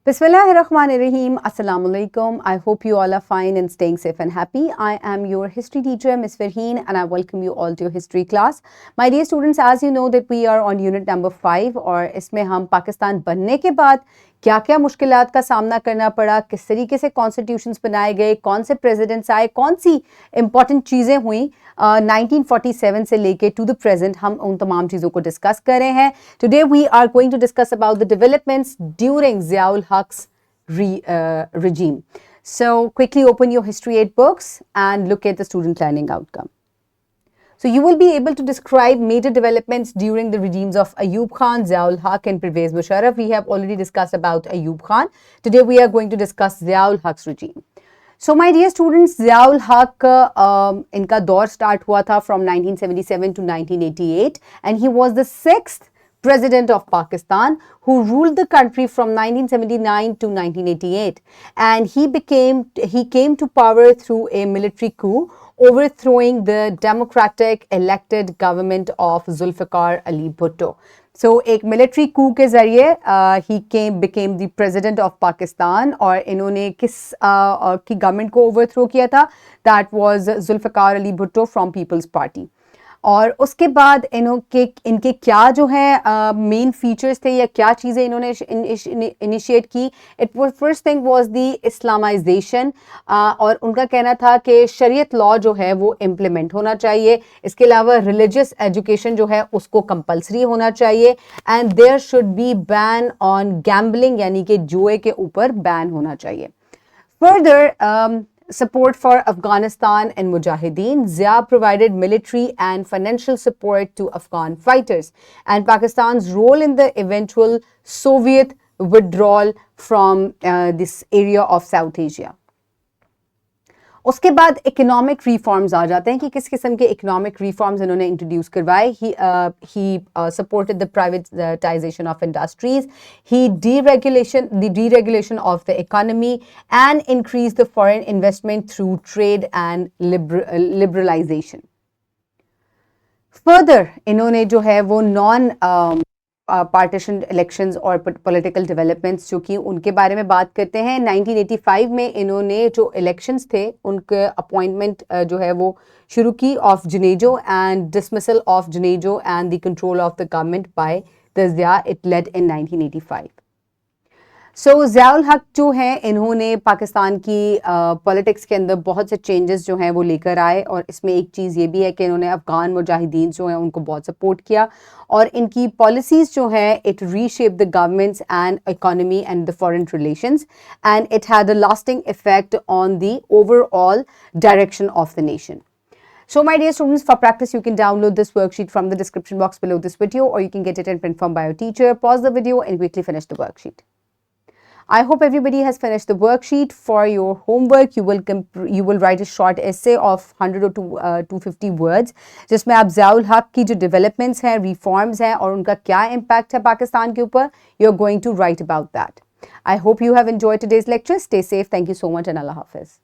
Bismillahirrahmanirrahim. Assalamu alaikum. I hope you all are fine and staying safe and happy. I am your history teacher, Ms. Farheen, and I welcome you all to your history class. My dear students, as you know that we are on unit number 5 और इसमें हम पाकिस्तान बनने के बाद क्या क्या मुश्किलात का सामना करना पड़ा, किस तरीके से कॉन्स्टिट्यूशंस बनाए गए, कौन से प्रेसिडेंट्स आए, कौन सी इंपॉर्टेंट चीज़ें हुई 1947 से लेके टू द प्रेजेंट, हम उन तमाम चीज़ों को डिस्कस कर रहे हैं. Today we are going to discuss about the developments during Ziaul Haq's regime. So quickly open your history 8 books and look at the student learning outcome. So you will be able to describe major developments during the regimes of Ayub Khan, Ziaul Haq and Pervez Musharraf. We have already discussed about Ayub Khan. Today we are going to discuss Ziaul Haq's regime. So my dear students, Ziaul Haq इनका दौर start हुआ था from 1977 to 1988 and he was the 6th President of Pakistan who ruled the country from 1979 to 1988, and he came to power through a military coup, overthrowing the democratic elected government of Zulfikar Ali Bhutto. So एक military coup के ज़रिए he became the president of Pakistan और इन्होंने किस की government को overthrow किया था? That was Zulfikar Ali Bhutto from People's Party. और उसके बाद इनके क्या जो है मेन फीचर्स थे या क्या चीज़ें इन्होंने इनिशिएट की. It was first thing was the Islamisation और उनका कहना था कि शरीयत लॉ जो है वो इम्प्लीमेंट होना चाहिए. इसके अलावा रिलीजियस एजुकेशन जो है उसको कंपलसरी होना चाहिए and there should be ban on gambling, यानी कि जुए के ऊपर बैन होना चाहिए. Further support for Afghanistan and Mujahideen. Zia provided military and financial support to Afghan fighters and Pakistan's role in the eventual Soviet withdrawal from this area of South Asia. उसके बाद economic reforms आ जाते हैं कि किस किस्म के economic reforms इन्होंने introduce करवाए. He supported the privatisation of industries, he deregulation of the economy and increased the foreign investment through trade and liberalization. Further इन्होंने जो है वो नॉन पार्टीशन इलेक्शंस और पॉलिटिकल डेवलपमेंट्स जो कि उनके बारे में बात करते हैं. 1985 में इन्होंने जो इलेक्शंस थे उनके अपॉइंटमेंट जो है वो शुरू की of Junejo and dismissal of Junejo and the control of the government by the Zia. It led in 1985. So Ziaul Haq जो हैं इन्होंने पाकिस्तान की पॉलिटिक्स के अंदर बहुत से चेंजेस जो हैं वो लेकर आए और इसमें एक चीज़ ये भी है कि इन्होंने अफ़गान मुजाहिदीन जो हैं उनको बहुत सपोर्ट किया और इनकी पॉलिसीज़ जो हैं it reshape the governments and economy and the foreign relations and it had a lasting effect on the overall direction of the nation. So my dear students, for practice you can download this worksheet from the description box below this video or you can get it in print form by your teacher. Pause the video and quickly finish the worksheet. I hope everybody has finished the worksheet. For your homework, you will write a short essay of 100 or 250 words, जिसमें आप ज़ियाउल हक़ की जो developments हैं, reforms हैं और उनका क्या impact है पाकिस्तान के ऊपर, you're going to write about that. I hope you have enjoyed today's lecture. Stay safe. Thank you so much and Allah Hafiz.